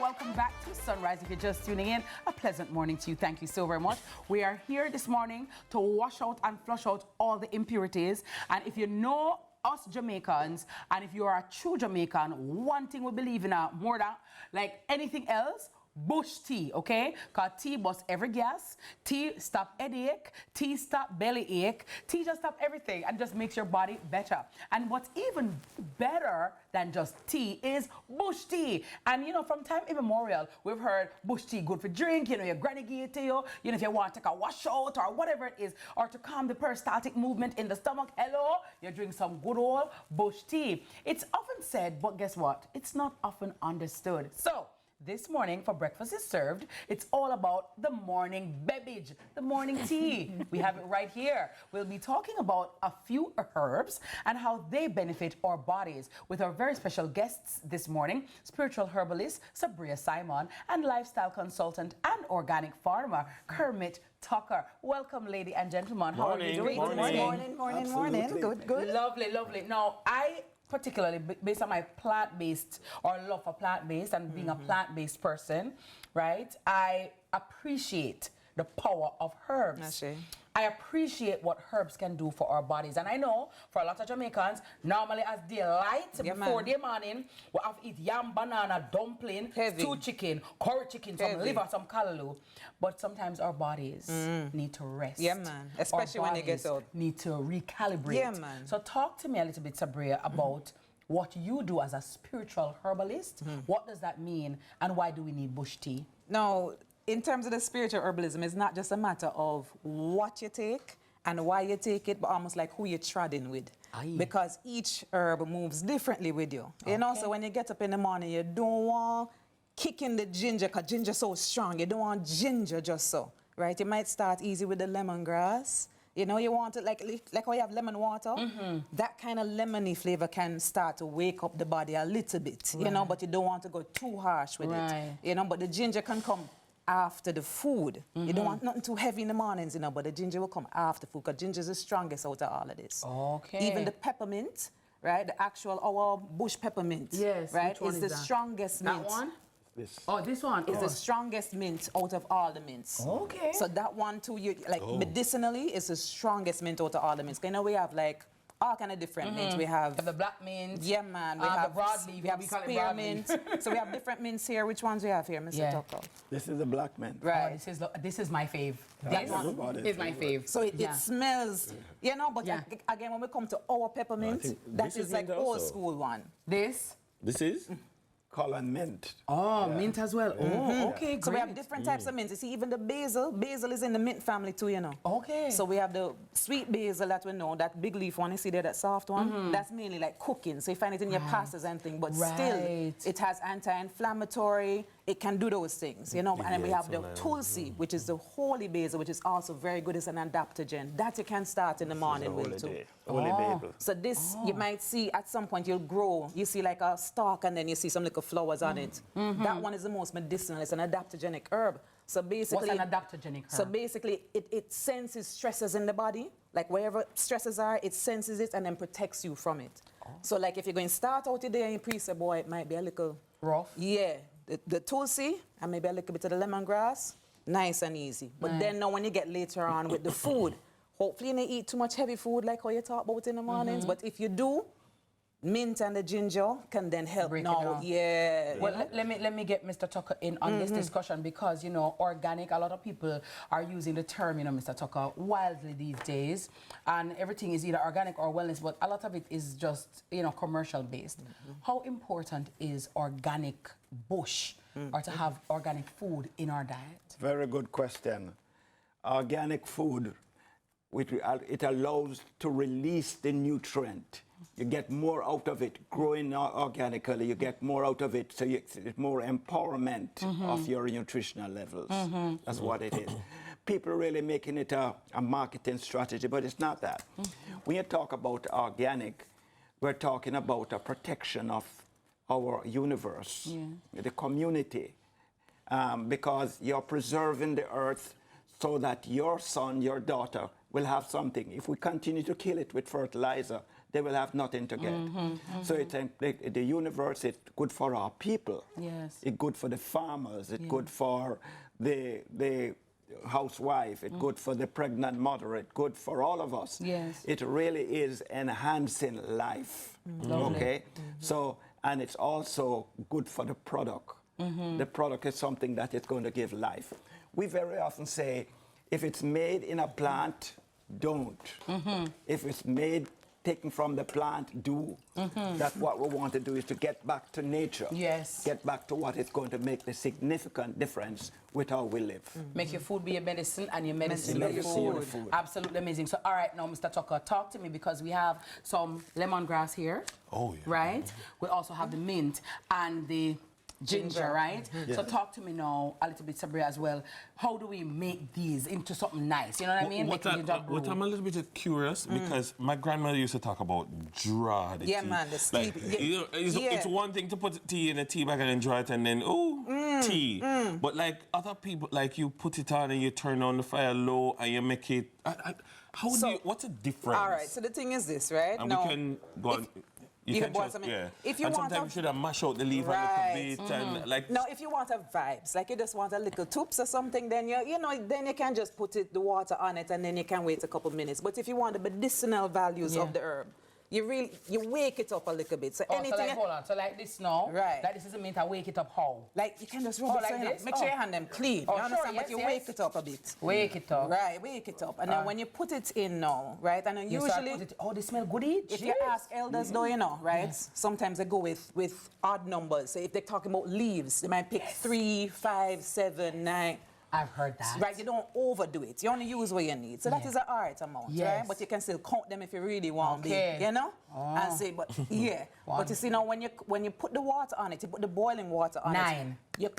welcome back to Sunrise. If you're just tuning in, a pleasant morning to you. Thank you so very much. We are here this morning to wash out and flush out all the impurities. And if you know us Jamaicans, and if you are a true Jamaican, one thing we believe in more than like anything else, bush tea, okay? Because tea busts every gas, tea stop headache, tea stop belly ache, tea just stop everything and just makes your body better. And what's even better than just tea is bush tea. And you know, from time immemorial, we've heard bush tea good for drink, you know, your granny give it to you, you know, if you want to take a wash out or whatever it is, or to calm the peristaltic movement in the stomach, hello, you drink some good old bush tea. It's often said, but guess what? It's not often understood. So, this morning, for breakfast is served, it's all about the morning beverage, the morning tea. We have it right here. We'll be talking about a few herbs and how they benefit our bodies with our very special guests this morning, spiritual herbalist Sabria Simon and lifestyle consultant and organic farmer Kermit Tucker. Welcome, lady and gentlemen. How are you doing? Morning. Good. Lovely. Now, I particularly based on my plant-based or love for plant-based and being a plant-based person, right? I appreciate the power of herbs. I appreciate what herbs can do for our bodies. And I know for a lot of Jamaicans, normally as daylight before the morning, we have to eat yam, banana, dumpling, stew chicken, curry chicken, some liver, some callaloo. But sometimes our bodies need to rest. Yeah, man. Especially when they get old. Need to recalibrate. Yeah, man. So talk to me a little bit, Sabria, about what you do as a spiritual herbalist. What does that mean? And why do we need bush tea? Now, in terms of the spiritual herbalism, it's not just a matter of what you take and why you take it, but almost like who you're treading with. Aye. Because each herb moves differently with you. Okay. You know, so when you get up in the morning, you don't want kick in the ginger, because ginger's so strong. You don't want ginger just so, right? You might start easy with the lemongrass. You know, you want it like how you have lemon water. That kind of lemony flavor can start to wake up the body a little bit, you know, but you don't want to go too harsh with it. You know, but the ginger can come after the food. You don't want nothing too heavy in the mornings, you know, but the ginger will come after food, because ginger is the strongest out of all of this. Okay. Even the peppermint, right? The actual, our bush peppermint, yes, right? It's the strongest mint. That one? Oh, this one is the strongest mint out of all the mints. Okay. So that one too, you like medicinally, is the strongest mint out of all the mints. You know, we have like all kind of different mints. We have the black mint. Yeah, man. We have the broadleaf. We have spearmint. So we have different mints here. Which ones we have here, Mr. Tucker? This is the black mint. Right. Oh, this is my fave. This is my fave. So it smells, you know. But again, when we come to our peppermint, that is like old school one. This is Colin mint. Oh, mint as well. Oh, okay, great. So we have different types of mints. You see, even the basil is in the mint family too, you know. Okay. So we have the sweet basil that we know, that big leaf one, you see there, that soft one? That's mainly like cooking. So you find it in your pastas and things, but still, it has anti-inflammatory. It can do those things, you know. And then we have the tulsi, which is the holy basil, which is also very good as an adaptogen. That you can start in the morning with too. Holy basil. So this, you might see at some point you'll grow. You see like a stalk and then you see some little flowers on it. That one is the most medicinal. It's an adaptogenic herb. So basically, what's an adaptogenic herb? So basically, it senses stresses in the body. Like wherever stresses are, it senses it and then protects you from it. So like if you're going to start out today and you pre-say, boy, it might be a little rough. Yeah. The tulsi and maybe a little bit of the lemongrass, nice and easy. But then now when you get later on with the food, hopefully you don't eat too much heavy food like how you talk about in the mornings. But if you do, mint and the ginger can then help. Yeah. Well, let me get Mr. Tucker in on this discussion, because, you know, organic, a lot of people are using the term, you know, Mr. Tucker, wildly these days. And everything is either organic or wellness, but a lot of it is just, you know, commercial based. How important is organic bush or to have organic food in our diet? Very good question. Organic food, it allows to release the nutrient. You get more out of it. Growing organically, you get more out of it, so it's more empowerment of your nutritional levels. That's what it is. People are really making it a marketing strategy, but it's not that. When you talk about organic, we're talking about a protection of our universe, the community, because you're preserving the earth so that your son, your daughter will have something. If we continue to kill it with fertilizer, they will have nothing to get. So it's the universe, it's good for our people. Yes. It's good for the farmers. It's good for the housewife. It's good for the pregnant mother. It's good for all of us. Yes. It really is enhancing life. Okay? So, and it's also good for the product. The product is something that is going to give life. We very often say, if it's made in a plant, don't. If it's made, taken from the plant, do. That's what we want to do, is to get back to nature. Yes. Get back to what is going to make the significant difference with how we live. Make your food be a medicine and your medicine Medicine your be your food. food. Absolutely amazing. So, all right, now, Mr. Tucker, talk to me, because we have some lemongrass here. Oh, yeah. Right? We also have the mint and the ginger, right? So talk to me now a little bit, Sabria, as well. How do we make these into something nice? You know what I mean? What I'm a little bit curious, because my grandmother used to talk about draw the tea. Yeah, man, the Like, steep. you know, it's one thing to put tea in a tea bag and then draw it and then, tea. But like other people, like you put it on and you turn on the fire low and you make it. What's the difference? All right, so the thing is this, right? And now, we can go on. you can boil just, something. yeah. If you and want sometimes you should have mash out the leaf a little bit and like. No, if you want a vibes, like you just want a little toops or something, then then you can just put the water on it and then you can wait a couple minutes. But if you want the medicinal values of the herb, you wake it up a little bit. So anything. So like, hold on. So like this now. Right. Like this is a mint. I wake it up how? Like you can just rub it like so you know, this? make sure your hand them clean. Oh, you understand? sure, But you yes, wake yes. it up a bit. Wake it up. Right, wake it up. And then when you put it in now, right? And then You start usually, put it, they smell goody. if you ask elders though, right? Sometimes they go with odd numbers. So if they're talking about leaves, they might pick 3, 5, 7, 9. I've heard that. Right, you don't overdo it. You only use what you need. So that is an art amount, right? But you can still count them if you really want Okay. to, you know? And say, but yeah. But you see now, when you put the water on it, you put the boiling water on 9. it. You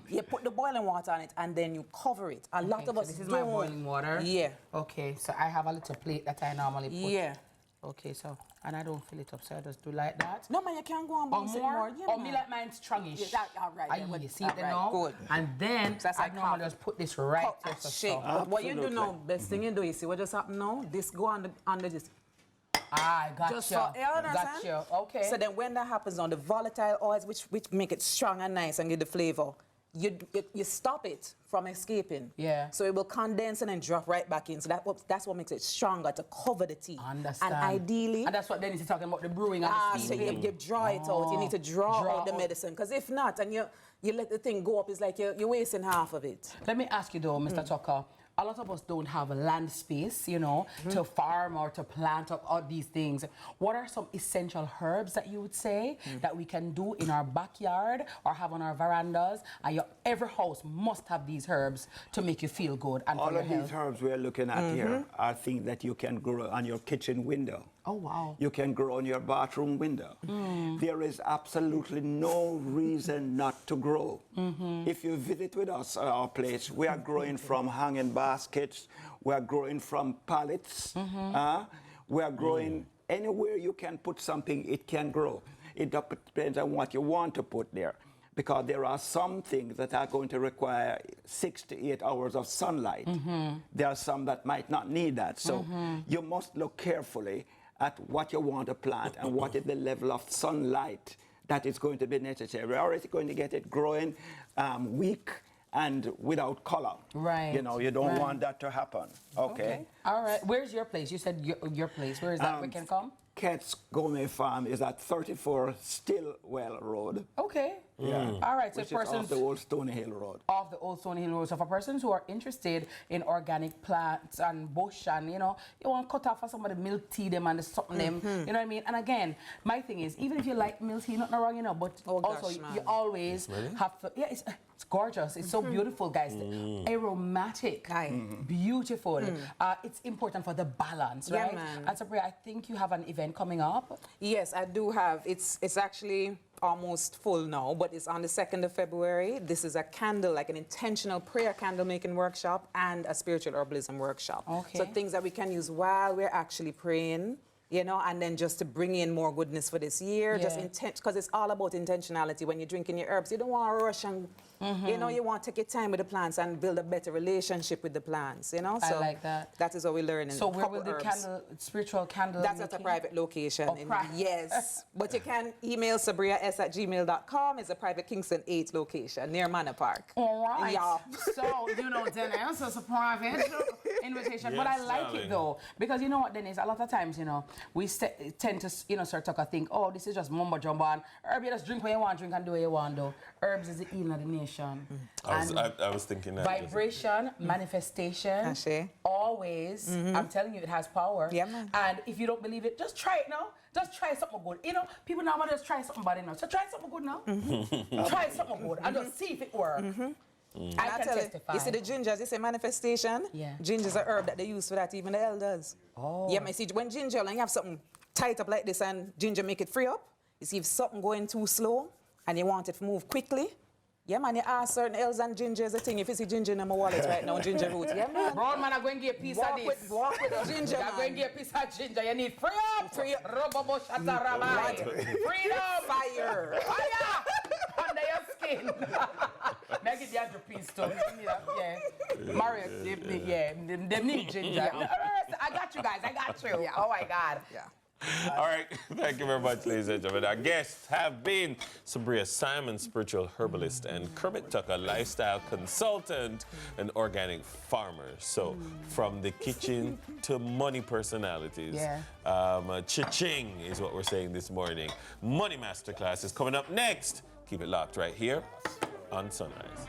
You put the boiling water on it and then you cover it. A lot of so us this is don't. my boiling water. Yeah. Okay, so I have a little plate that I normally put. Yeah. Okay, so, and I don't fill it up, so I just do like that. No, man, you can't go on Or bounce it more? more. Yeah, Or man. me like mine strongish. Yeah, all right. Aye, Yeah, you see all it there right, now? good. And then So that's I like normally half. just put this right here. So Shake. so. What you do Absolutely. now, best thing you do, you see what just happened now? This go under this. I got Just you. for, you understand? Got you. Okay. So then when that happens on the volatile oils, which make it strong and nice and give the flavor, you stop it from escaping. Yeah. So it will condense and then drop right back in. So that's what makes it stronger, to cover the tea. Understand. And ideally... And that's what Dennis is talking about, the brewing and the So steaming. you draw it out. You need to draw out the out. medicine. Because if not, and you let the thing go up, it's like you're wasting half of it. Let me ask you though, Mr. Tucker, a lot of us don't have a land space, you know, to farm or to plant up all these things. What are some essential herbs that you would say that we can do in our backyard or have on our verandas? And every house must have these herbs to make you feel good and for All your of health. these herbs we're looking at here are things that you can grow on your kitchen window. Oh, wow. You can grow on your bathroom window. There is absolutely no reason not to grow. If you visit with us at our place, we are growing from hanging baskets, we are growing from pallets, we are growing anywhere you can put something, it can grow. It depends on what you want to put there, because there are some things that are going to require 6 to 8 hours of sunlight. There are some that might not need that. So you must look carefully at what you want to plant and what is the level of sunlight that is going to be necessary. Or is it going to get it growing weak and without color? Right. You know, you don't want that to happen. Okay. All right. Where's your place? You said your place. Where is that? We can come? Ket's Gourmet Farm is at 34 Stillwell Road. Okay. Yeah. All right. So Which is off the old Stony Hill Road. Off the old Stony Hill Road. So for persons who are interested in organic plants and bush and, you know, you want to cut off for somebody milk tea them and something them, you know what I mean? And again, my thing is, even if you like milk tea, nothing wrong, you know, but also gosh, man. you always have to, yeah, it's gorgeous. It's so beautiful, guys. Aromatic. Beautiful. It's important for the balance, Yeah, right? man. And Sabria, I think you have an event coming up. Yes, I do have. It's actually almost full now, but it's on the 2nd of February. This is a candle, like an intentional prayer candle making workshop and a spiritual herbalism workshop. Okay. So things that we can use while we're actually praying you know, and then just to bring in more goodness for this year, just because it's all about intentionality. When you're drinking your herbs, you don't want to rush and, you know, you want to take your time with the plants and build a better relationship with the plants, you know. I so like that. That is what we learn in So where will the spiritual candle That's at a private location. Oh, Yes. But you can email sabrias@gmail.com. It's a private Kingston 8 location near Manor Park. All right. Yeah. So, you know, Dennis, it's a private invitation. But I Yes, like darling. it, though. Because you know what, Dennis, a lot of times, you know, we tend to, you know, sort of think, oh, this is just mumbo jumbo. And herb, you just drink what you want, drink and do what you want, though. Herbs is the healing of the nation. I was thinking that. Vibration, manifestation, Ashe. always. I'm telling you, it has power. Yeah, man. And if you don't believe it, just try it now. Just try something good. You know, people now want to just try something bad enough. So try something good now. Try something good and just see if it works. I can tell testify. you see the gingers, it's a manifestation. Yeah. Ginger's a herb that they use for that, even the elders. Oh. Yeah, man, see, when ginger, and you have something tight up like this and ginger make it free up, you see if something going too slow and you want it to move quickly, yeah, man, you ask certain herbs and ginger is a thing. If you see ginger in my wallet right now, ginger root, yeah, man. Brown man, I'm going to get a piece of this. Walk with the ginger, I'm going to get a piece of ginger. You need free up. Free up. Robobo shata rabai. Freedom. Fire. Fire. Under your skin. Make it the other piece too. Yeah. Mario, they need ginger. I got you guys. I got you. Yeah. Oh my God. Yeah. All right, thank you very much, ladies and gentlemen. Our guests have been Sabria Simon, spiritual herbalist, and Kermit Tucker, lifestyle consultant and organic farmer. So, from the kitchen to money personalities. Yeah. Cha-ching is what we're saying this morning. Money Masterclass is coming up next. Keep it locked right here on Sunrise.